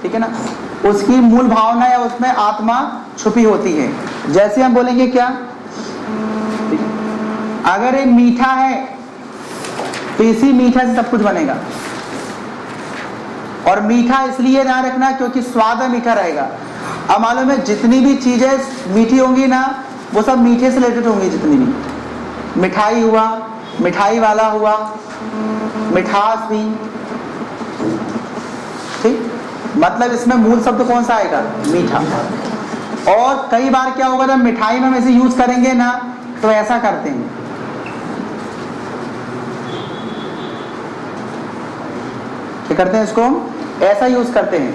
ठीक है ना, उसकी मूल भावना या उसमें आत्मा छुपी होती है। जैसे हम बोलेंगे क्या, अगर ये मीठा है तो इसी मीठा से सब कुछ बनेगा, और मीठा इसलिए ध्यान रखना क्योंकि स्वाद में मीठा रहेगा। अब मालूम है जितनी भी चीजें मीठी होंगी ना, वो सब मीठे से रिलेटेड होंगी। जितनी भी मिठाई हुआ, मिठाई वाला हुआ, मिठास भी, ठीक, मतलब इसमें मूल शब्द कौन सा आएगा, मीठा। और कई बार क्या होगा, जब मिठाई में हम ऐसे यूज करेंगे ना तो ऐसा करते हैं, क्या करते हैं, इसको हम ऐसा यूज करते हैं।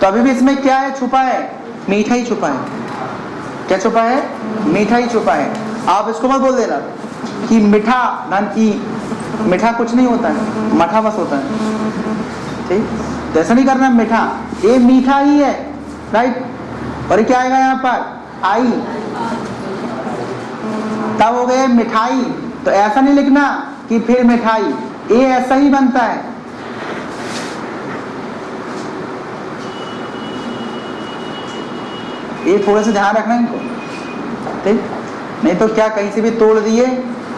तो अभी भी इसमें क्या है, छुपा है, मीठा ही छुपा है। क्या छुपा है, मीठा ही छुपा है। आप इसको मत बोल देना कि मीठा धन की, मीठा कुछ नहीं होता है, मठा बस होता है, ठीक। तो ऐसा नहीं करना, मीठा ये मीठा ही है, राइट। और क्या आएगा यहाँ पर, आई, तब हो गए मिठाई। तो ऐसा नहीं लिखना कि फिर मिठाई, ये ऐसा ही बनता है। ये थोड़ा सा ध्यान रखना इनको, ठीक। नहीं तो क्या कहीं से भी तोड़ दिए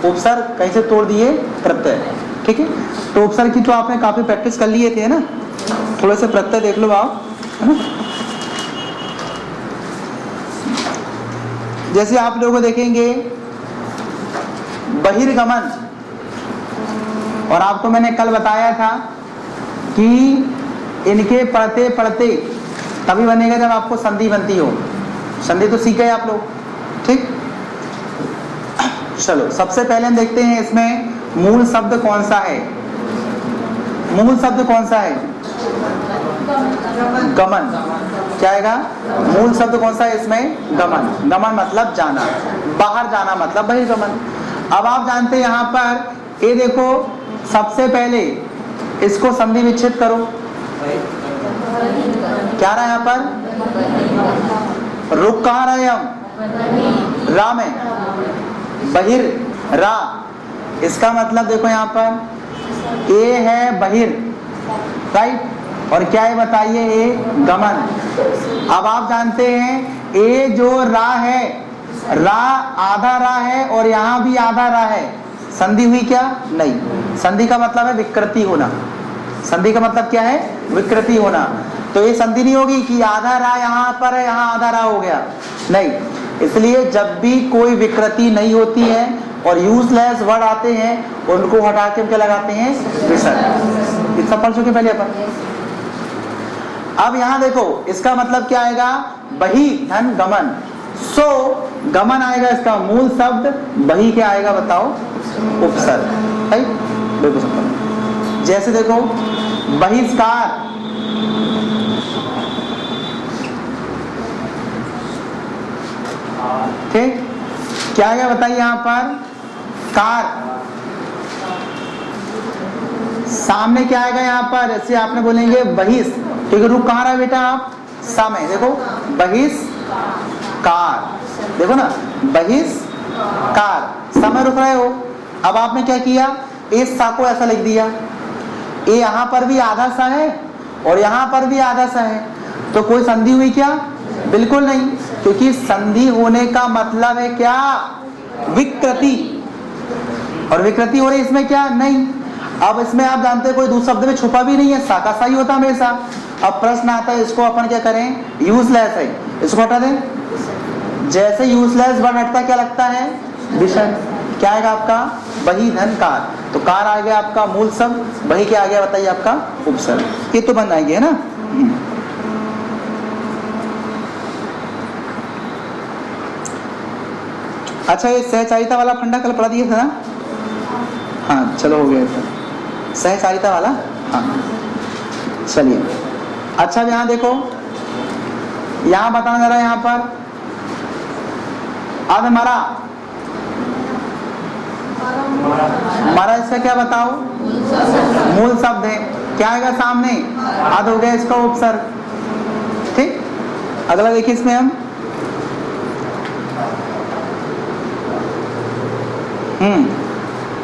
उपसर्ग, कहीं से तोड़ दिए प्रत्यय, ठीक है। तो उपसर्ग की तो आपने काफी प्रैक्टिस कर लिए थे ना, थोड़े से प्रत्यय देख लो आप, है ना। जैसे आप लोग देखेंगे बहिर्गमन, और आपको मैंने कल बताया था कि इनके पढ़ते पढ़ते तभी बनेगा जब आपको संधि बनती हो। संधि तो सीखे आप लोग, ठीक। चलो सबसे पहले हम देखते हैं इसमें मूल शब्द कौन सा है। मूल शब्द कौन सा है, गमन। क्या आएगा, मूल शब्द कौन सा है इसमें, गमन। गमन मतलब जाना, बाहर जाना मतलब बहिर्गमन। अब आप जानते हैं यहाँ पर ये देखो, सबसे पहले इसको संधि विच्छेद करो, क्या रहा यहाँ पर, रुक कहाँ रहा है, हम रा में, बहिर रा। इसका मतलब देखो यहाँ पर ए है बहिर, राइट, और क्या है बताइए, ए गमन। अब आप जानते हैं ए जो रा है, रा आधा रा है और यहाँ भी आधा रा है, संधि हुई क्या, नहीं। संधि का मतलब है विकृति होना। संधि का मतलब क्या है, विकृति होना। तो ये संधि नहीं होगी कि आधा रा यहाँ पर है, यहाँ आधा रा हो गया, नहीं। इसलिए जब भी कोई विकृति नहीं होती है और यूजलेस वर्ड आते हैं, उनको हटा के क्या लगाते हैं, विसर्ग। इतना पढ़ चुके पहले अपन। अब यहाँ देखो इसका मतलब क्या आएगा, बही धन गमन। सो गमन आएगा इसका मूल शब्द, बही क्या आएगा बताओ, उपसर्ग, राइट, बिल्कुल सिंपल। जैसे देखो बहिष्कार, ठीक, क्या है बताइए यहाँ पर, कार। सामने क्या आएगा यहाँ पर, जैसे आपने बोलेंगे बहिष, ठीक है, रुक कहाँ रहा है बेटा आप, सामने देखो बहिष कार, देखो ना बहिष कार, समय रुक रहे हो। अब आपने क्या किया, इस सा को ऐसा लिख दिया, ये यहाँ पर भी आधा सा है और यहाँ पर भी आधा सा है, तो कोई संधि हुई क्या, बिल्कुल नहीं, क्योंकि संधि होने का मतलब है क्या, विकृति, और विकृति हो रही इसमें क्या, नहीं। अब इसमें आप जानते हैं कोई दूसरे शब्द में छुपा भी नहीं है, सा का सा ही होता हमेशा। अब प्रश्न आता है इसको अपन क्या करें, यूजलेस है, इसको हटा दें। जैसे यूजलेस वर्ड हटता क्या लगता है, विषय। क्या आएगा आपका, बही धन कार, तो कार आ गया आपका मूल शब्द, बही क्या आ गया बताइए आपका उपसर्ग। ये तो बन आएंगे है ना। अच्छा ये सहचारिता वाला फंडा कल पढ़ा दिया था ना, हाँ चलो हो गया था सहचारिता वाला, हाँ चलिए। अच्छा यहाँ देखो, यहाँ बताना जरा, यहाँ पर अधमरा, मरा इसका क्या बताओ, मूल शब्द है, क्या आएगा सामने, अध हो गया इसका उपसर्ग, ठीक। अगला देखिए इसमें हम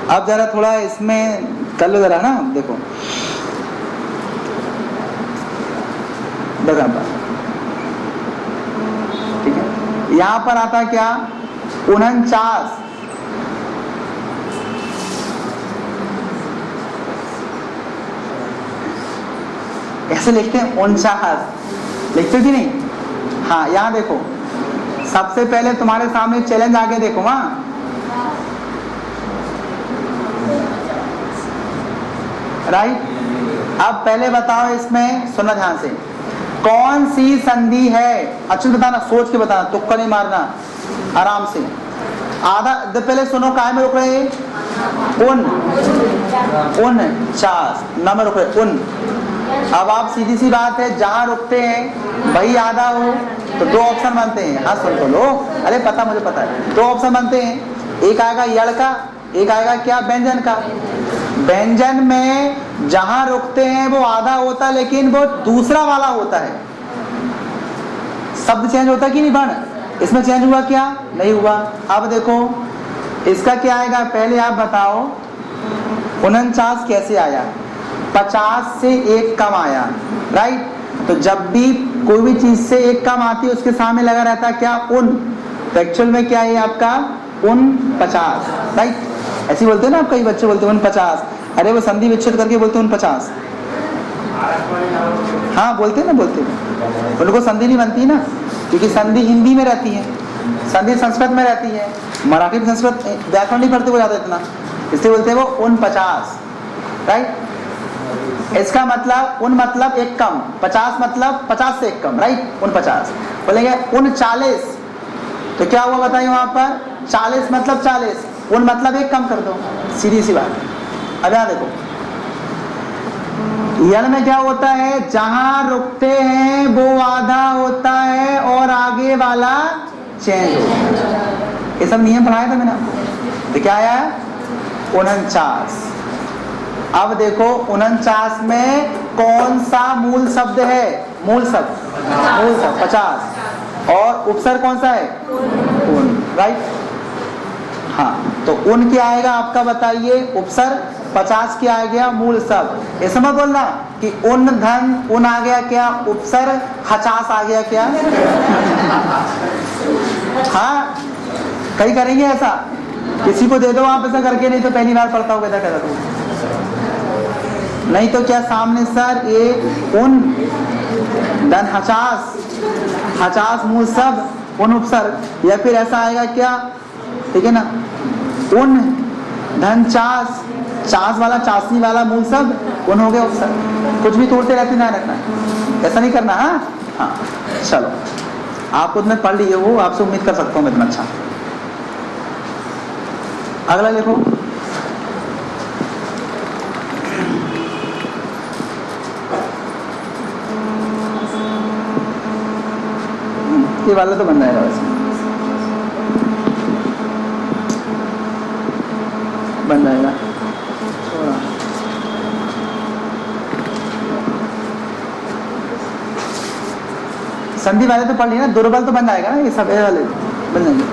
अब जरा थोड़ा इसमें कर लो जरा ना, देखो देखो यहाँ पर, ठीक है। यहाँ पर आता क्या, 49, ऐसे लिखते हैं 49, लिखते कि नहीं? हाँ, यहाँ देखो, सबसे पहले तुम्हारे सामने चैलेंज आके देखो। वहां राइट। अब पहले बताओ, इसमें सुनना ध्यान से, कौन सी संधि है? अच्छे से बताना, सोच के बताना, तुक्का नहीं मारना, आराम से। आधा पहले सुनो, काय में रुक रहे? उन 49 ना में रुक रहे, उन। अब आप सीधी सी बात है, जहां रुकते हैं वही आधा हो तो दो ऑप्शन बनते हैं। हाँ सुन तो लो, अरे पता, मुझे पता है। दो ऑप्शन बनते हैं, एक आएगा यड़ का, एक आएगा क्या, व्यंजन का। व्यंजन में जहां रुकते हैं वो आधा होता है, लेकिन वो दूसरा वाला होता है। शब्द चेंज होता है कि नहीं बन? इसमें चेंज हुआ क्या? नहीं हुआ। अब देखो इसका क्या आएगा, पहले आप बताओ 49 कैसे आया? 50 से एक कम आया, राइट। तो जब भी कोई भी चीज से एक कम आती है उसके सामने लगा रहता है क्या, उन। तो एक्चुअल में क्या है आपका 49, राइट। ऐसे बोलते हैं ना, आप कई बच्चे बोलते हैं 49, अरे वो संधि विच्छेद करके बोलते हैं 49। हाँ बोलते हैं ना, बोलते हैं। उनको संधि नहीं बनती ना, क्योंकि संधि हिंदी में रहती है, संधि संस्कृत में रहती है, मराठी में संस्कृत व्याकरण नहीं पढ़ते वो ज्यादा इतना, इसलिए बोलते हैं वो 49, राइट। इसका मतलब उन मतलब एक कम, 50 मतलब 50 से एक कम, राइट। 49 बोलेंगे 39, तो क्या हुआ बताइए वहां पर, 40 मतलब 40, उन मतलब एक कम कर दो, सीधी सी बात। अब यहां देखो, यण में क्या होता है, जहां रुकते हैं वो आधा होता है और आगे वाला चेंज होता है। ये सब नियम पढ़ाया था मैंने आपको। तो क्या आया, 49। अब देखो 49 में कौन सा मूल शब्द है, मूल शब्द 50, और उपसर्ग कौन सा है, उन, राइट। हाँ, तो उन क्या आएगा आपका, बताइए, उपसर्ग। 50 क्या आ गया, मूल शब्द। ऐसा मत बोलना कि उन धन, उन आ गया क्या, उपसर्ग, 50 आ गया क्या। हाँ, कहीं करेंगे ऐसा, किसी को दे दो आप ऐसा करके, नहीं तो पहली बार पढ़ता हो कैसा कहता हूँ, नहीं तो क्या सामने सर, ये उन धन 50 मूल शब्द, उन उपसर्ग, या फिर ऐसा आएगा क्या, ठीक है ना, उन धन 50 वाला, चासनी वाला मूल शब्द, उन हो गया उपसर्ग। कुछ भी तोड़ते रहते ना रखना, ऐसा नहीं करना। हाँ, चलो आप खुद में पढ़ लिए हो, आपसे उम्मीद कर सकता हूँ मैं इतना। अच्छा, अगला देखो, ये वाला तो बन जाएगा वैसे, बन जाएगा। संधि वाले तो पढ़ लिए ना, दुर्बल तो बन जाएगा ना, ये सब वाले बन जाएंगे।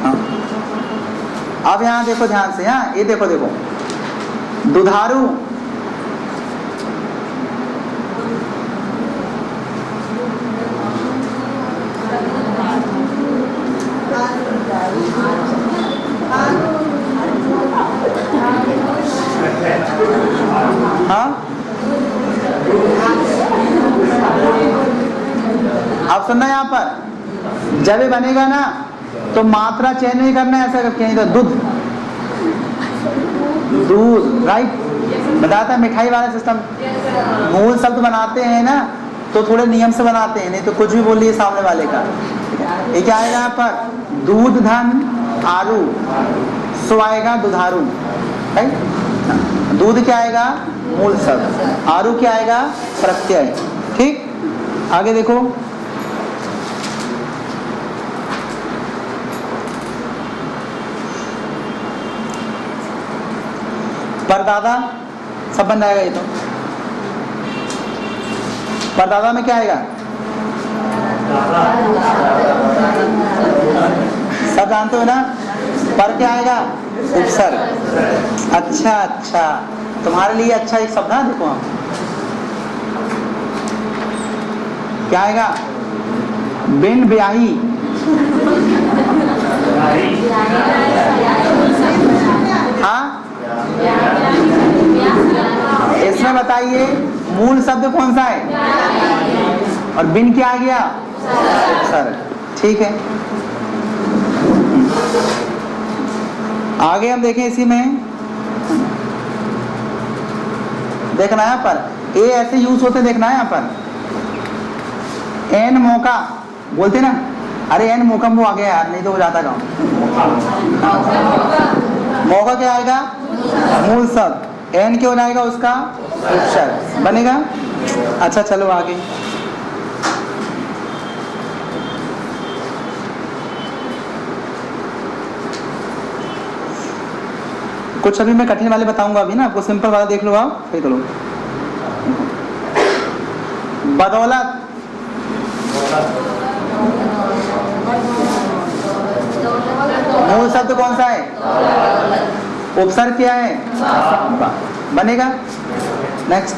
हाँ, अब यहाँ देखो ध्यान से, हाँ ये देखो, दुधारू, हाँ अब सुनना, यहाँ पर जब ये बनेगा ना तो मात्रा चेंज नहीं करना है, ऐसा करके, नहीं तो दूध, राइट। बताता मिठाई वाला सिस्टम, मूल शब्द बनाते हैं ना तो थोड़े नियम से बनाते हैं, नहीं तो कुछ भी बोलिए सामने वाले का। ये क्या आएगा यहाँ पर, दूध धन आरू, सो आएगा दुधारू, राइट। दूध क्या आएगा, मूल शब्द, आरू क्या आएगा, प्रत्यय, ठीक। आगे देखो, परदादा, सब बन जाएगा ये तो। परदादा में क्या आएगा, सब जानते हो ना, पर क्या आएगा, उपसर्ग। अच्छा, तुम्हारे लिए अच्छा एक शब्द ना, देखो हम क्या आएगा? बिन ब्याही। हाँ, इसमें बताइए मूल शब्द कौन सा है? और बिन क्या आ गया? सर, ठीक है। आगे हम देखें, इसी में देखना है यहाँ पर ए ऐसे यूज होते देखना है यहाँ पर। एन मौका बोलते ना, अरे एन मौका वो आ गया यार, नहीं तो हो जाता काम। मौका क्या आएगा? मूल शब्द। एन क्या हो जाएगा उसका? उपसर्ग बनेगा। अच्छा चलो आगे। कुछ अभी मैं कठिन वाले बताऊंगा, अभी ना आपको सिंपल वाला देख लो आप, फिर करो। बदौलत। मूल शब्द कौन सा है? उपसर्ग क्या है? बनेगा। नेक्स्ट।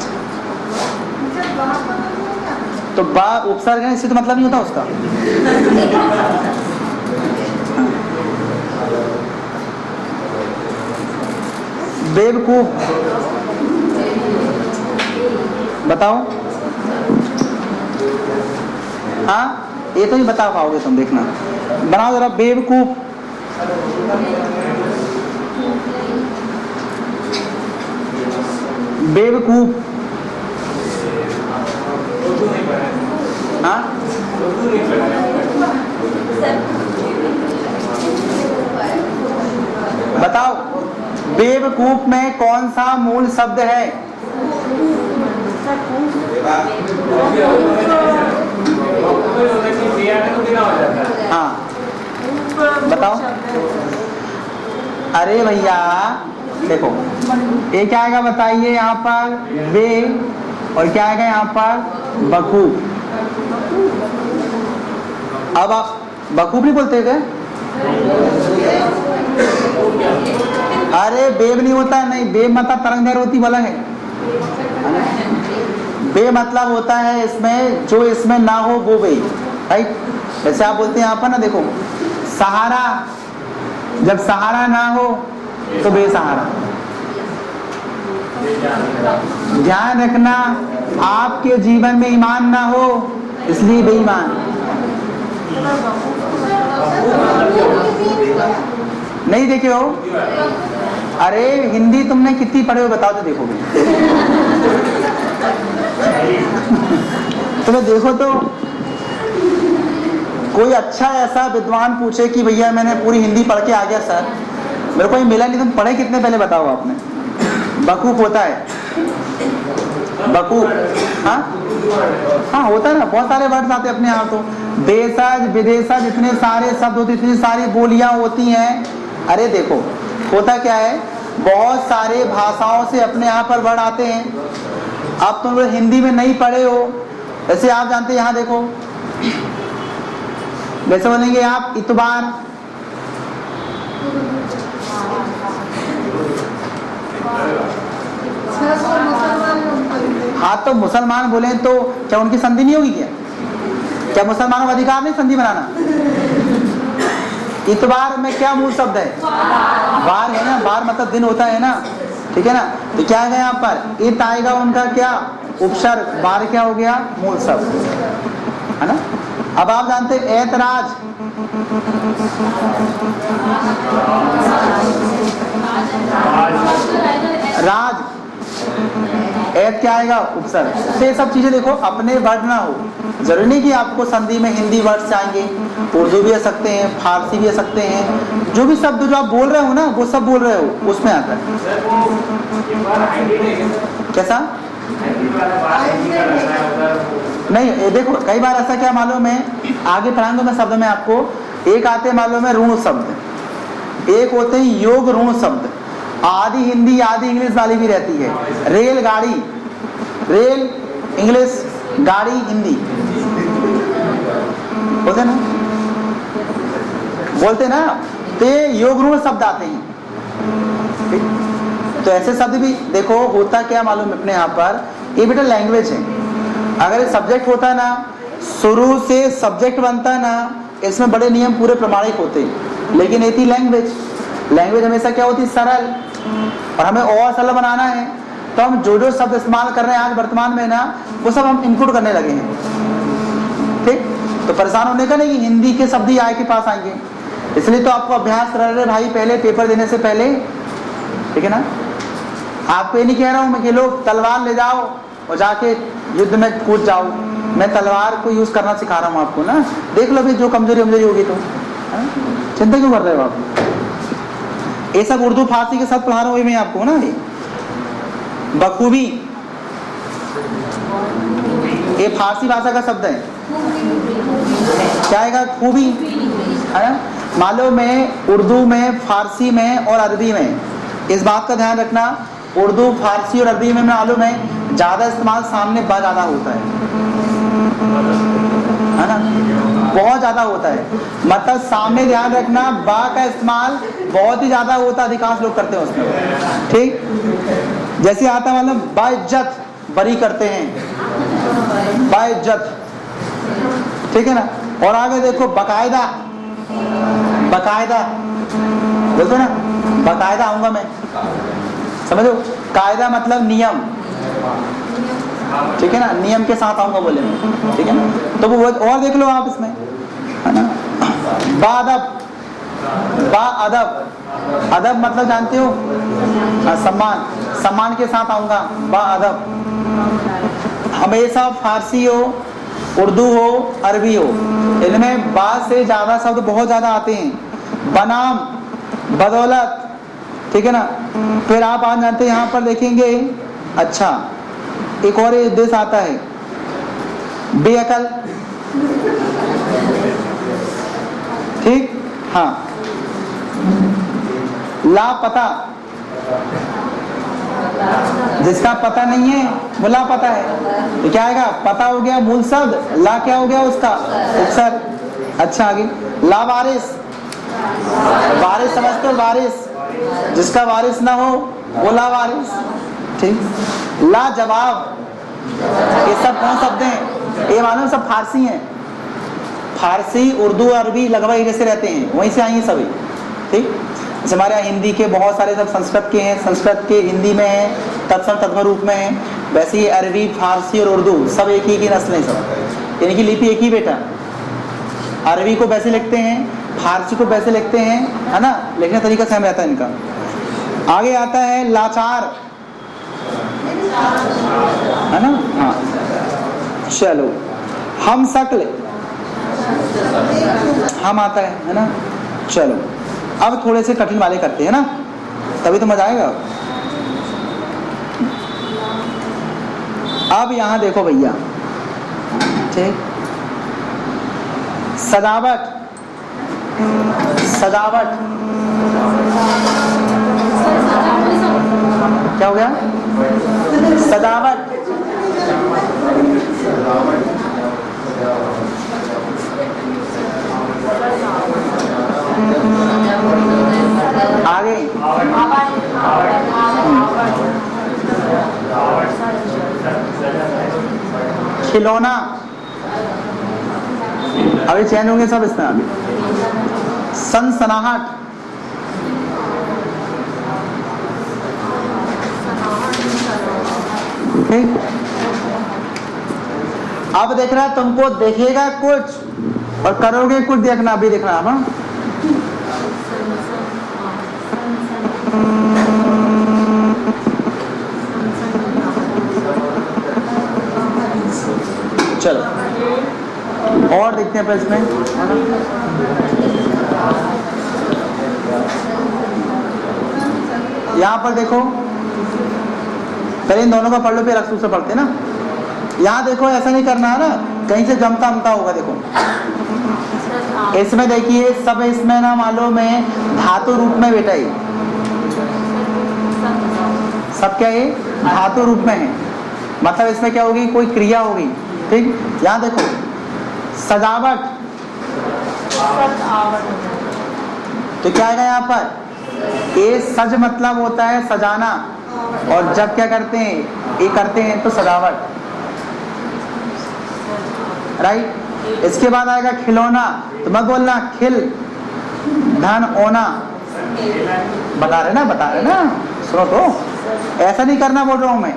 तो बा उपसर्ग है, इससे तो मतलब नहीं होता उसका। बेवकूफ, बताओ। हाँ, ये तो नहीं बता पाओगे तुम, देखना। बनाओ जरा, बेवकूफ। बेवकूफ। हाँ, बताओ बेवकूफ में कौन सा मूल शब्द है? हाँ बताओ। अरे भैया देखो, ये क्या आएगा बताइए यहाँ पर? बे, और क्या आएगा यहाँ पर? बकूफ। अब आप बकूफ नहीं बोलते क्या? अरे बेब नहीं होता, नहीं। बेब मतलब तरंगदार होती वाला है। बे मतलब होता है इसमें जो इसमें ना हो वो बे, राइट। जैसे आप बोलते हैं यहाँ पर ना, देखो सहारा, जब सहारा ना हो तो बेसहारा। ध्यान रखना, आपके जीवन में ईमान ना हो इसलिए बेईमान। नहीं देखे हो? अरे हिंदी तुमने कितनी पढ़े हो बताओ तो देखोगे। तुम्हें देखो तो कोई अच्छा ऐसा विद्वान पूछे कि भैया मैंने पूरी हिंदी पढ़ के आ गया सर, मेरे को ये मिला नहीं। तुम पढ़े कितने पहले बताओ आपने? बकूफ होता है, बकूफ। हाँ हाँ होता है ना, बहुत सारे वर्ड्स आते हैं अपने यहाँ। तो देशज विदेशज, इतने सारे शब्द होते, इतनी सारी बोलियां होती हैं। अरे देखो होता क्या है, बहुत सारे भाषाओं से अपने यहाँ पर वर्ड आते हैं। अब तुम लोग हिंदी में नहीं पढ़े हो, जैसे आप जानते हैं यहाँ देखो, जैसे बोलेंगे आप इतबार, हाँ तो मुसलमान बोले तो क्या उनकी संधि नहीं होगी? क्या मुसलमानों का अधिकार नहीं संधि बनाना? इतबार में क्या मूल शब्द है? बार है ना, बार मतलब दिन होता है ना, ठीक है ना। तो क्या है यहाँ पर? इत आएगा उनका क्या? उपसर्ग। बार क्या हो गया? मूल शब्द, है ना। अब आप जानते हैं ऐतराज, राज, ऐत क्या आएगा? उपसर्ग। तो ये सब चीजें देखो अपने वर्ड ना हो, जरूरी नहीं कि आपको संधि में हिंदी वर्ड्स आएंगे, उर्दू भी आ सकते हैं, फारसी भी आ सकते हैं। जो भी शब्द जो आप बोल रहे हो ना, वो सब बोल रहे हो उसमें आता है। कैसा? नहीं ये देखो, कई बार ऐसा क्या मालूम है, आगे पढ़ाऊंगा मैं शब्द में आपको। एक आते मालूम है ऋण शब्द, एक होते हैं योग ऋण शब्द। आधी हिंदी आधी इंग्लिश वाली भी रहती है। रेल गाड़ी, रेल इंग्लिश, गाड़ी हिंदी, बोलते ना, बोलते ना। तो योग ऋण शब्द आते हैं। तो ऐसे शब्द भी देखो, होता क्या मालूम अपने यहाँ पर, ये बेटा लैंग्वेज है। अगर ये सब्जेक्ट होता ना शुरू से सब्जेक्ट बनता है ना, इसमें बड़े नियम पूरे प्रमाणिक होते हैं। लेकिन ये थी लैंग्वेज हमेशा क्या होती है, सरल, और हमें और सरल बनाना है, तो हम जो शब्द इस्तेमाल कर रहे हैं आज वर्तमान में ना, वो सब हम इंक्लूड करने लगे हैं। ठीक, तो परेशान होने का नहीं कि हिंदी के शब्द ही आए के पास आएंगे, इसलिए तो आपको अभ्यास करा रहे भाई पहले पेपर देने से पहले, ठीक है ना। आपको ये नहीं कह रहा हूं मैं कि लोग तलवार ले जाओ और जाके युद्ध में कूद जाओ, मैं तलवार को यूज करना सिखा रहा हूं आपको ना। देख लो भी जो कमजोरी होगी तो चिंता क्यों कर रहे हो आप। ये सब उर्दू फारसी के साथ पढ़ा रहा हूं मैं आपको ना। बखूबी ये फारसी भाषा का शब्द है, क्या आएगा, खूबी, है ना। मालूम है उर्दू में, फारसी में और अरबी में, इस बात का ध्यान रखना, उर्दू फारसी और अरबी में मालूम है ज्यादा इस्तेमाल सामने बा ज्यादा होता है ना, बहुत ज्यादा होता है। मतलब सामने ध्यान रखना, बा का इस्तेमाल बहुत ही ज्यादा होता है, अधिकांश लोग करते हैं उसमें। ठीक, जैसे आता है मतलब बाइज्जत, बरी करते हैं, बाइज्जत, ठीक है ना। और आगे देखो बकायदा, बकायदा बोलते ना, बकायदा आऊंगा मैं, समझो, कायदा मतलब नियम, ठीक है ना, नियम के साथ आऊंगा बोले, ठीक है ना। तो वो और देख लो आप इसमें, है ना। बाअदब, बाअदब, अदब मतलब जानते हो, सम्मान, सम्मान के साथ आऊंगा, बाअदब। हमेशा फारसी हो, उर्दू हो, अरबी हो, इनमें बा से ज्यादा शब्द बहुत ज्यादा आते हैं। बनाम, बदौलत, ठीक है ना। फिर आप आज जानते हैं यहाँ पर देखेंगे, अच्छा एक और देश आता है, बेअकल, ठीक, हाँ, लापता, जिसका पता नहीं है वो लापता है, तो क्या आएगा, पता हो गया मूल शब्द, ला क्या हो गया उसका उपसर्ग। अच्छा आगे, लावारिस, वारिस समझते हो, वारिस, जिसका वारिस ना हो वो लावारिस, ठीक। लाजवाब, ये सब कौन शब्द हैं, ये मालूम सब फारसी हैं, फारसी, उर्दू, अरबी लगभग एक जैसे रहते हैं, वहीं से आई हैं सभी, ठीक। जैसे हमारे यहाँ हिंदी के बहुत सारे सब संस्कृत के हैं, संस्कृत के हिंदी में हैं, तत्सम तत्व रूप में हैं, वैसे ही अरबी, फारसी और उर्दू सब एक ही की नस्ल है सब, यानी कि लिपि एक ही बेटा। अरबी को वैसे लिखते हैं, फारसी को वैसे लिखते हैं, है ना, लिखने का तरीका सेम रहता है इनका। आगे आता है लाचार, है ना, हाँ, चलो, हम शक्ल, हम आता है ना। चलो अब थोड़े से कठिन वाले करते हैं ना, तभी तो मजा आएगा। अब यहां देखो भैया, ठीक, सजावट, सजावट, क्या हो गया, सजावट, आगे खिलौना, अभी चेंज होंगे सब इसमें आगे। सनसनाहट, ठीक। अब देखना, तुमको देखेगा कुछ और करोगे कुछ, देखना अभी देखना आप। चलो और देखते हैं इसमें, यहां पर देखो, पहले इन दोनों का पढ़ लो फिर अक्सू से पढ़ते ना। यहां देखो, ऐसा नहीं करना है ना, कहीं से जमता अमता होगा। देखो इसमें देखिए, सब इसमें ना मालूम है धातु रूप में बेटा, ये सब क्या है, धातु रूप में है, मतलब इसमें क्या होगी, कोई क्रिया होगी, ठीक। यहां देखो, सजावट, तो क्या आएगा यहाँ पर, ये सज मतलब होता है सजाना, और जब क्या करते हैं, ये करते हैं तो सजावट, राइट। इसके बाद आएगा खिलौना, तो मत बोलना खिल धन ओना, बता रहे ना, सुनो तो, ऐसा नहीं करना बोल रहा हूं मैं।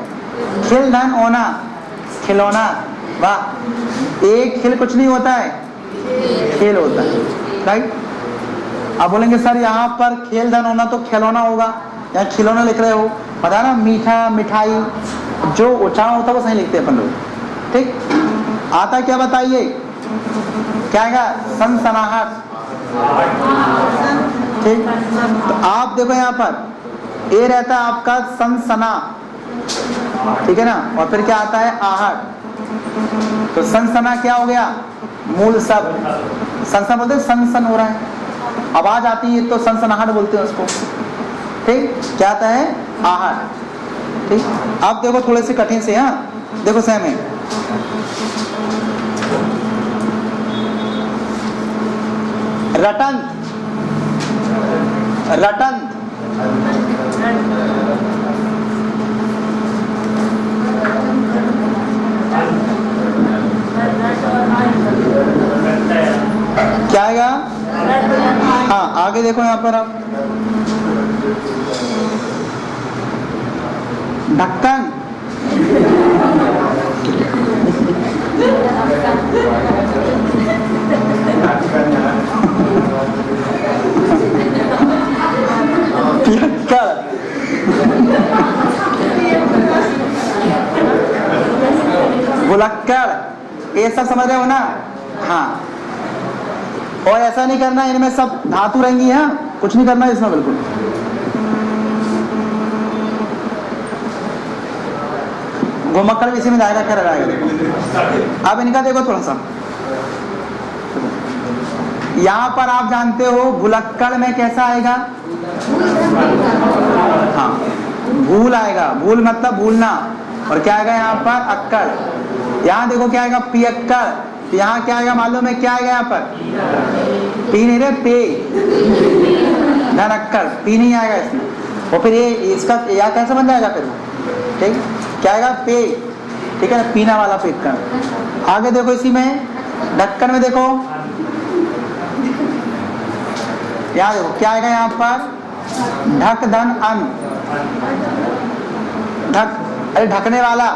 खिल धन ओना, खिलौना, वाह। एक खिल कुछ नहीं होता है, खेल होता है, राइट। आप बोलेंगे सर यहाँ पर खेल धन होना तो खिलौना होगा, यहाँ खिलौना लिख रहे हो, पता ना मीठा मिठाई, जो उच्चारण होता है वो सही लिखते हैं अपन लोग, ठीक। आता क्या बताइए, क्या आएगा, सनसनाहट, ठीक। तो आप देखो यहाँ पर ए रहता है आपका सनसना, ठीक है ना, और फिर क्या आता है आहट। तो सनसना क्या हो गया, मूल शब्द, सनसन बोलते हैं, सनसन हो रहा है, आवाज आती है तो सनसनाहट बोलते हैं उसको, ठीक। क्या आता है, आहट, ठीक। अब देखो थोड़े से कठिन से, हाँ देखो सेम है। रटंत, रटंत, क्या आएगा, हाँ आगे देखो यहाँ पर आप, ढक्कन, भुलक्कड़, ये सब समझ रहे हो ना, हाँ। और ऐसा नहीं करना, इनमें सब धातु रहेंगी, हाँ कुछ नहीं करना इसमें बिल्कुल। घुमक्कड़ भी इसी में जाएगा, क्या लगाएगा देखो। अब इनका देखो थोड़ा सा, यहाँ पर आप जानते हो भुलक्कड़ में कैसा आएगा, हाँ भूल आएगा, भूल मतलब भूलना, और क्या आएगा यहाँ पर अक्कड़। यहाँ देखो क्या आएगा, पियक्कड़, तो यहाँ क्या आएगा मालूम है, क्या आएगा यहाँ पर, पी नहीं रे, पे धन अक्कड़, पी नहीं आएगा इसमें। और फिर ये इसका या कैसे बन जाएगा फिर, ठीक, क्या आएगा, पे, ठीक है ना, पीना वाला पियक्कड़। आगे देखो इसी में ढक्कन में देखो, यहाँ देखो क्या आएगा यहाँ पर, ढक धन अन, ढक, अरे ढकने वाला,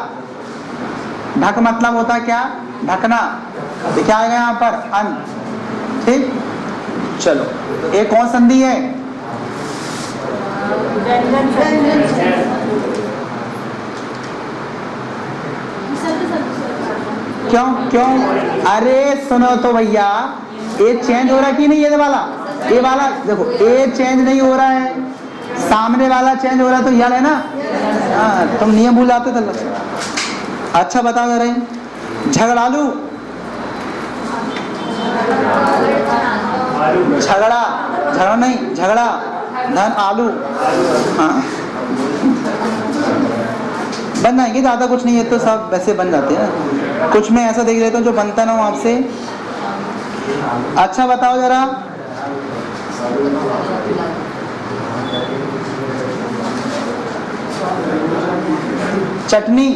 ढक मतलब होता है क्या, ढकना, तो क्या आएगा यहाँ पर, अन, ठीक। चलो एक कौन संधि है, क्यों क्यों, अरे सुनो तो भैया, ये चेंज हो रहा है कि नहीं, ये वाला देखो, ये चेंज नहीं हो रहा है, सामने वाला चेंज हो रहा है, तो याद है ना, हाँ तुम नियम भूल जाते थे। अच्छा बताओ जरा, झगड़ालू, झगड़ा, झगड़ा नहीं, झगड़ा धन आलू, हाँ बन जाएंगे, ज़्यादा कुछ नहीं है तो सब वैसे बन जाते हैं। कुछ मैं ऐसा देख लेता हूँ जो बनता ना हो आपसे। अच्छा बताओ जरा, चटनी,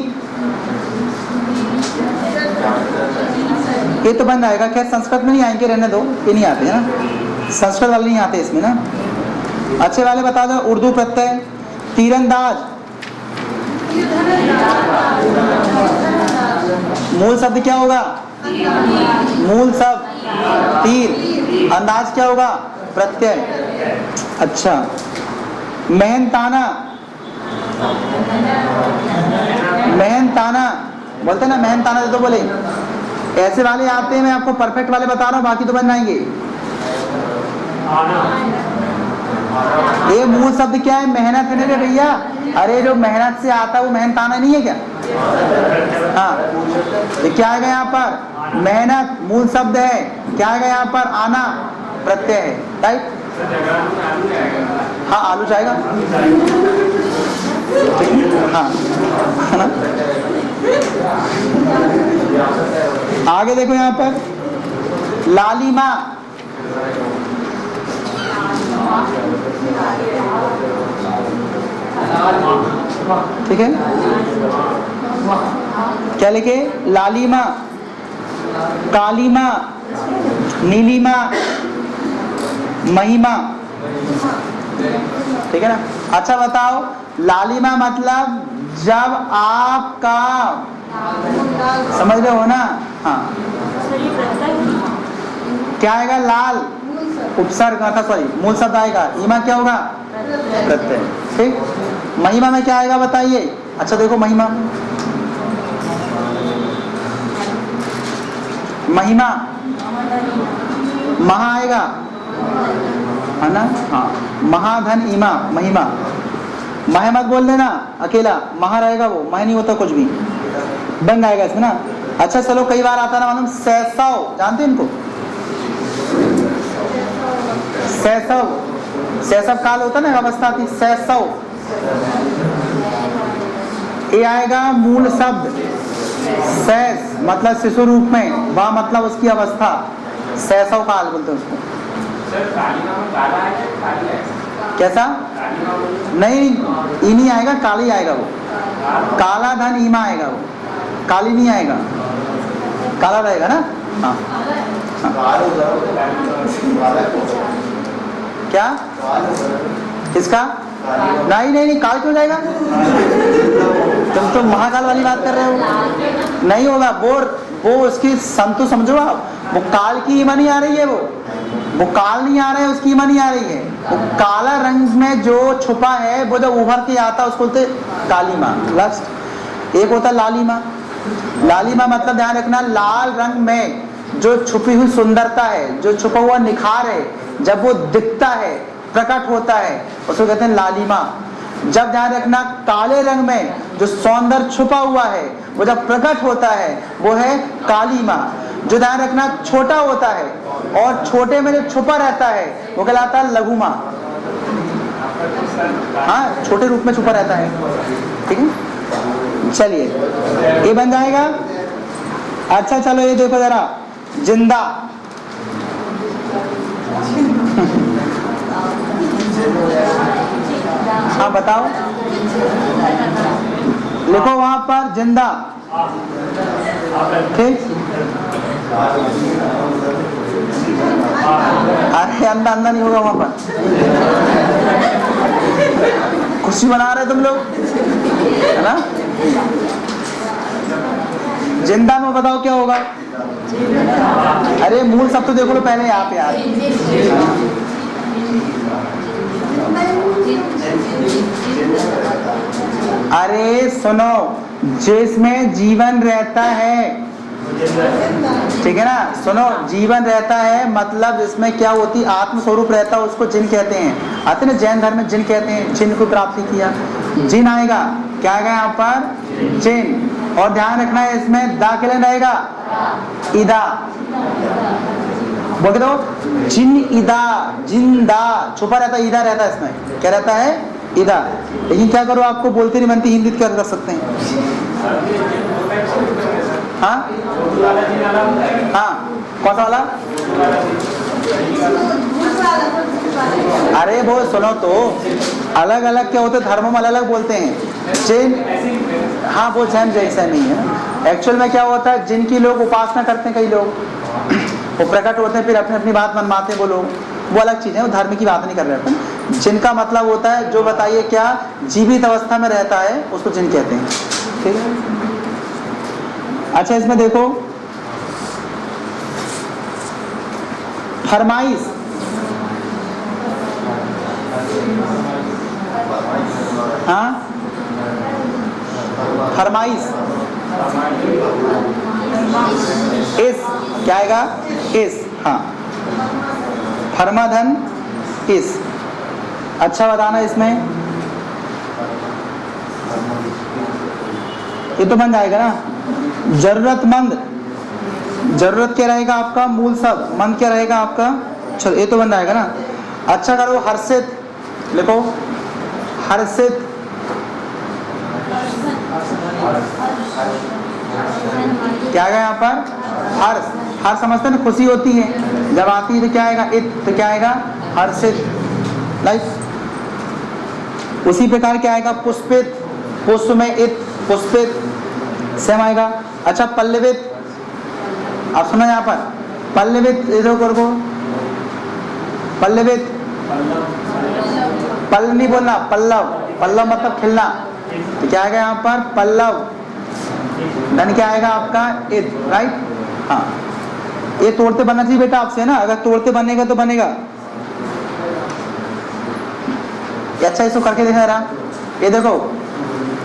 ये तो बन जाएगा, खैर संस्कृत में नहीं आएंगे, रहने दो, ये नहीं आते हैं ना, संस्कृत वाले नहीं आते इसमें ना। अच्छे वाले बता दो, उर्दू प्रत्यय, तीरंदाज, मूल शब्द क्या होगा, मूल शब्द तीर, अंदाज क्या होगा, प्रत्यय। अच्छा, मेहनताना, मेहनताना बोलते ना, मेहनताना दे तो बोले, ऐसे वाले आते हैं, मैं आपको परफेक्ट वाले बता रहा हूँ, बाकी तो बन जाएंगे। ये मूल शब्द क्या है, मेहनत है ना भैया, अरे जो मेहनत से आता है वो मेहनताना नहीं है क्या, हाँ। ये क्या आएगा यहाँ पर, मेहनत मूल शब्द है, क्या आएगा यहाँ पर, आना प्रत्यय है, राइट, हाँ आलू जाएगा, हाँ है ना। आगे देखो यहाँ पर लालिमा, ठीक है, क्या लिखे, लालिमा, कालीमा, नीलिमा, महिमा, ठीक है ना। अच्छा बताओ, लालिमा मतलब जब आपका, समझ रहे हो ना? हाँ, क्या आएगा? लाल उपसर्ग था, सॉरी मूल शब्द आएगा। ईमा क्या होगा? प्रत्यय। ठीक। महिमा में क्या आएगा बताइए? अच्छा देखो, महिमा, महिमा, महा आएगा, है ना? हाँ, महाधन ईमा, महिमा। मह मत बोल देना अकेला, महा रहेगा वो, मह नहीं होता कुछ भी, बन आएगा इसमें ना। अच्छा चलो, कई बार आता ना मालूम, सैसव, जानते हैं इनको? सैसव, सैसव काल होता ना, अवस्था थी, सैसव। ये आएगा मूल शब्द सैस, मतलब शिशु रूप में, वह मतलब उसकी अवस्था, सैसव काल बोलते हैं उसको। कैसा? नहीं, ई नहीं आएगा, काली आएगा वो, काला धन ईमा आएगा वो, काली नहीं आएगा, काला रहेगा ना। हाँ, हाँ। क्या? किसका? नहीं नहीं नहीं, काल क्यों जाएगा? तुम तो महाकाल वाली बात कर रहे हो। नहीं होगा, वो उसकी संतु समझो आप, वो काल की ईमा नहीं आ रही है, वो काल नहीं आ रहा है, उसकी ईमा नहीं आ रही है। वो काला रंग में जो छुपा है, वो जब उभर के आता है उसको बोलते कालीमा। लास्ट एक होता लालिमा। लालिमा मतलब ध्यान रखना, लाल रंग में जो छुपी हुई सुंदरता है, जो छुपा हुआ निखार है, जब वो दिखता है, प्रकट होता है, उसको कहते हैं लालिमा। जब ध्यान रखना, काले रंग में जो सौंदर्य छुपा हुआ है, वो जब प्रकट होता है, वो है कालीमा। जो ध्यान रखना छोटा होता है और छोटे में जो छुपा रहता है, वो कहलाता है लघुमा। हाँ, छोटे रूप में छुपा रहता है। ठीक है, चलिए ये बन जाएगा। अच्छा चलो, ये देखो जरा, जिंदा। हाँ बताओ, लिखो वहां पर जिंदा। ठीक, अरे अंदा अंदा नहीं होगा वहां पर, खुशी बना रहे तुम लोग, है ना? जिंदा में बताओ क्या होगा? अरे मूल सब तो देखो लो पहले यहाँ पे यार। अरे सुनो, जिसमें जीवन रहता है, ठीक है ना? सुनो, जीवन रहता है मतलब इसमें क्या होती, आत्मस्वरूप रहता है, उसको जिन कहते हैं। आते ना जैन धर्म में जिन कहते हैं, जिन को प्राप्ति किया, जिन आएगा। क्या आएगा यहाँ पर? जिन। और ध्यान रखना है, इसमें दा के लिए रहेगा इदा, बोल दो, जिन इदा, जिंदा छुपा रहता है, इदा रहता है इसमें। क्या रहता है? इदा। लेकिन क्या करो, आपको बोलते नहीं बनती, हिंदी क्या कर सकते हैं? हाँ हाँ, कौन सा वाला? अरे वो सुनो तो, अलग अलग क्या होते, धर्मों में अलग अलग बोलते हैं। जिन, हाँ वो जैन जैसा नहीं है। एक्चुअल में क्या होता है, जिनकी लोग उपासना करते हैं, कई लोग वो प्रकट होते हैं, फिर अपनी अपनी बात मनवाते हैं वो लोग, वो अलग चीज़ है, वो धर्म की बात नहीं कर रहे हैं। जिनका मतलब होता है जो, बताइए क्या, जीवित अवस्था में रहता है, उसको जिन कहते हैं। ठीक है। अच्छा इसमें देखो, फरमाइश। हाँ, फरमाइश, इस क्या आएगा? इस। हाँ, फरमाधन इस। अच्छा बताना, इसमें ये तो बन जाएगा ना। जरूरतमंद, जरूरत क्या रहेगा आपका? मूल शब्द। मंद क्या रहेगा आपका? चलो ये तो बन जाएगा ना। अच्छा करो, हर्षित लिखो, हर्षित। क्या आएगा यहाँ पर? हर्ष। हर्ष समझते ना, खुशी होती है जब आती है, तो क्या आएगा? इत। तो क्या आएगा? हर्षित। लाइक उसी प्रकार क्या आएगा? पुष्पित। पुष्प में इत, पुष्पित सेम आएगा। अच्छा, पल्लवित। अब सुनो यहाँ पर पल्लवित, इधर को पल्लवित, पल्ल नहीं बोलना, पल्लव, पल्लव मतलब खिलना। तो क्या आएगा यहाँ पर पल्लव, धन क्या आएगा आपका इद, राइट। हाँ ये तोड़ते बनना चाहिए बेटा आपसे ना, अगर तोड़ते बनेगा तो बनेगा। अच्छा इसको करके देखा जरा, ये देखो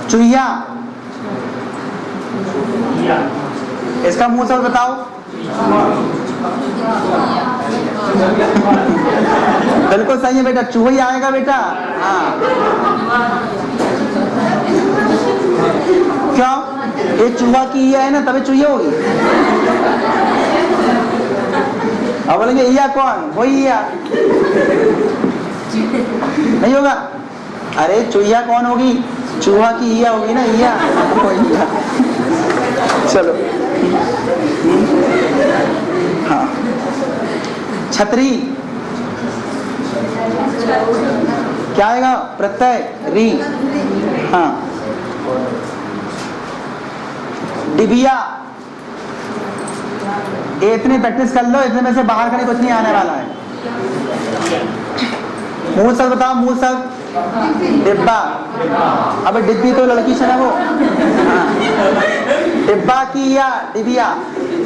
चुहिया, इसका मुंह सब बताओ। बिल्कुल सही है बेटा, चूही आएगा बेटा। हाँ क्यों, ये चूहा की ईया है ना, तभी चूहिया होगी। अब बोलेंगे ईया कौन, वही ईया नहीं होगा। अरे चूहिया कौन होगी, चूहा की ईया होगी ना, ईया वही ईया। चलो हाँ, छतरी क्या आएगा, प्रत्यय री। हाँ डिबिया, ये इतनी प्रैक्टिस कर लो, इतने में से बाहर का नहीं कुछ नहीं आने वाला है। मुंह सब बताओ, मुंह सब, डिब्बा, अबे डिब्बी तो लड़की से ना वो। हाँ डिब्बा की या डिबिया,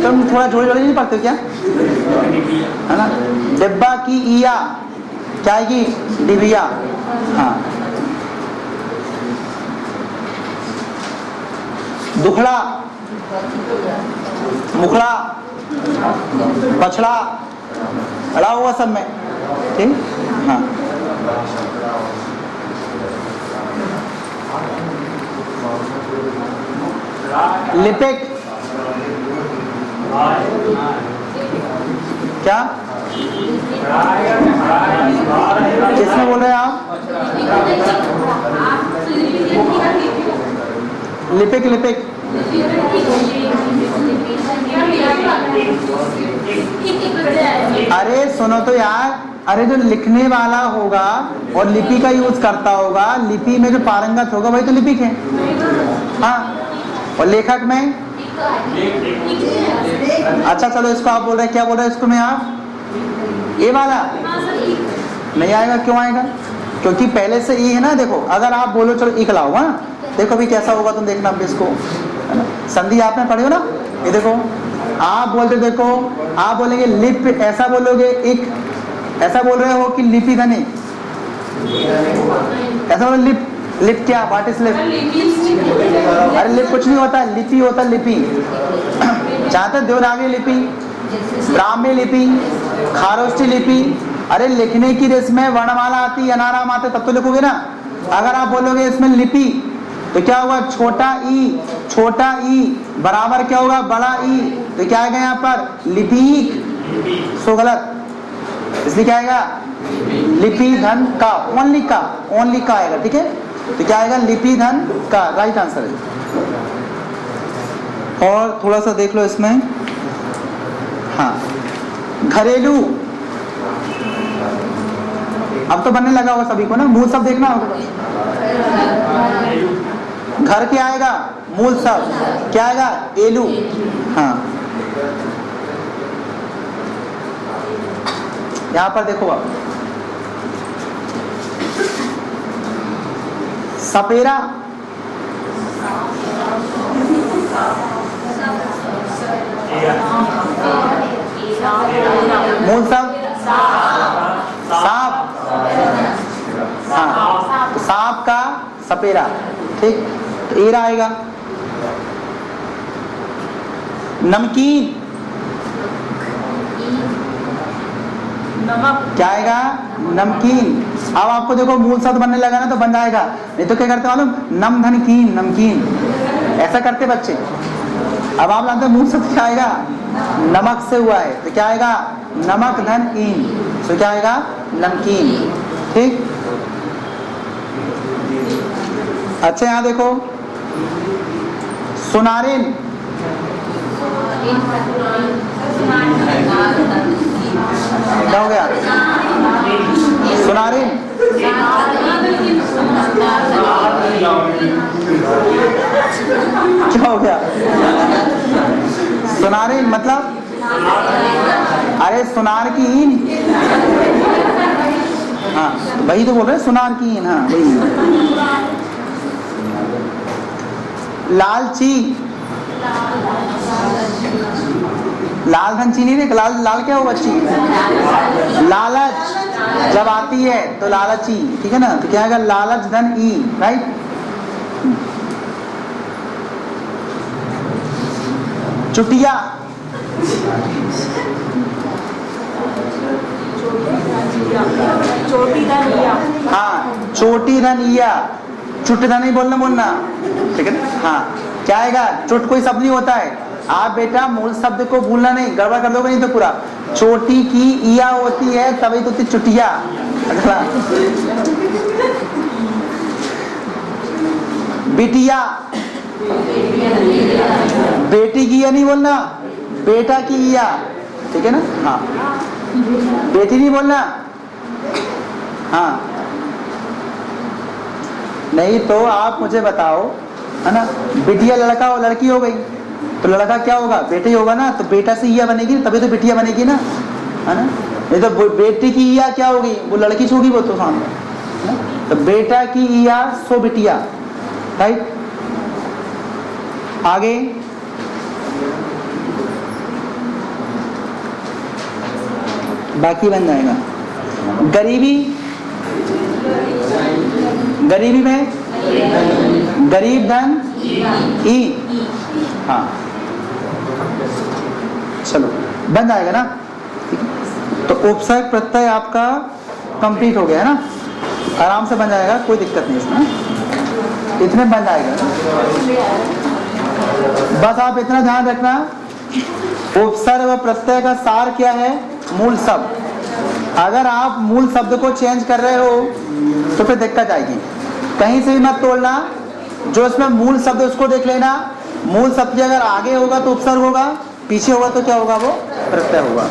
तुम थोड़ा जोड़ी जोड़ी नहीं पढ़ते क्या, है ना। डिब्बा की ईया क्या आएगी, डिबिया। हाँ दुखड़ा, मुखड़ा, बछड़ा, अड़ा हुआ सब में, ठीक। हाँ लिपिक क्या, किसमें बोल रहे हैं आप, लिपिक, लिपिक अरे सुनो तो यार, अरे जो लिखने वाला होगा और लिपि का यूज करता होगा, लिपि में जो पारंगत होगा वही तो लिपिक है। हाँ और लेखक में, अच्छा चलो इसको आप बोल रहे हैं, क्या बोल रहे हैं इसको में आप, ये वाला नहीं आएगा। क्यों आएगा, क्योंकि पहले से ई है ना। देखो अगर आप बोलो चलो इक लाओ, हाँ देखो भी कैसा होगा, तुम देखना इसको, है ना। संधि आपने पढ़े हो ना, ये देखो आप बोलते, देखो आप बोलेंगे लिप, ऐसा बोलोगे इक, ऐसा बोल रहे हो कि लिपि धनी, ऐसा बोलो लिप, लिप क्या, व्हाट इज लिप, अरे लिप कुछ नहीं होता, लिपि होता, लिपि। चाहते देवनागरी लिपि, ब्राह्मी लिपि, खारोष्ठी लिपि। अरे लिखने की इसमें वर्णमाला आती, अनाराम आते, तब तो लिखोगे ना। अगर आप बोलोगे इसमें लिपि तो क्या होगा, छोटा ई, छोटा ई बराबर क्या होगा, बड़ा ई, तो क्या आएगा यहाँ पर लिपिक, सो गलत, इसलिए क्या आएगा लिपि धन का, ओनली का, ओनली का आएगा, ठीक है। तो क्या आएगा लिपि धन का, राइट आंसर है। और थोड़ा सा देख लो इसमें, हाँ घरेलू, अब तो बनने लगा होगा सभी को ना, मूल सब देखना होगा। घर क्या आएगा, मूल सब क्या आएगा, एलू। हाँ यहां पर देखो आप, सपेरा, मूल सब सांप, हाँ तो सांप का सपेरा, ठीक। तो एरा आएगा। नमकीन क्या आएगा, नमकीन। अब आपको देखो मूल शब्द बनने लगा ना तो बन जाएगा, नहीं तो क्या करते मालूम, नम धन कीन, नमकीन, ऐसा करते बच्चे। अब आप जानते हो मूल शब्द क्या आएगा, नमक से हुआ है, तो क्या आएगा नमक धन कीन, तो क्या आएगा नमकीन, ठीक। अच्छा यहाँ देखो सुनारिन, क्या हो गया, सुनारिन, क्या हो गया, सुनारिन मतलब अरे सुनार की ईन, हाँ वही तो बोल रहे सुनार की ईन, हाँ वही। लालची, लाल धन चीनी नहीं, लाल लाल क्या होगा? ची, लालच जब आती है तो लालची, ठीक है ना? तो क्या है? लालच धन ई, राइट। चुटिया, हाँ चोटी धन ईया, चुट धन नहीं बोलना, ठीक है ना? हाँ क्या आएगा? चुट कोई शब्द नहीं होता है, आप बेटा मूल शब्द को भूलना नहीं, गड़बड़ कर दोगे नहीं तो पूरा। चोटी की ईया होती है तभी तो होती चुटिया। अगला बिटिया, बेटी की ईया नहीं बोलना, बेटा की ईया, ठीक है ना? हाँ बेटी नहीं बोलना, हाँ नहीं तो आप मुझे बताओ, है ना? बिटिया लड़का और लड़की हो गई तो लड़का क्या होगा? बेटे होगा ना, तो बेटा से ईया बनेगी तभी तो बिटिया बनेगी ना, है ना? नहीं तो बेटी की ईया क्या होगी? वो लड़की होगी वो तो सामने, है ना? तो बेटा की ईया सो बिटिया, राइट। आगे बाकी बन जाएगा। गरीबी, गरीबी में गरीब धन ई, हाँ चलो बन जाएगा ना, ठीक है? तो उपसर्ग प्रत्यय आपका कंप्लीट हो गया है ना, आराम से बन जाएगा, कोई दिक्कत नहीं इसमें, इतने बन जाएगा ना? बस आप इतना ध्यान रखना, उपसर्ग व प्रत्यय का सार क्या है? मूल शब्द। अगर आप मूल शब्द को चेंज कर रहे हो तो फिर दिक्कत आएगी, कहीं से भी मत तोड़ना, जो इसमें मूल शब्द उसको देख लेना। मूल शब्द अगर आगे होगा तो उपसर्ग होगा, पीछे होगा तो क्या होगा? वो प्रत्यय होगा।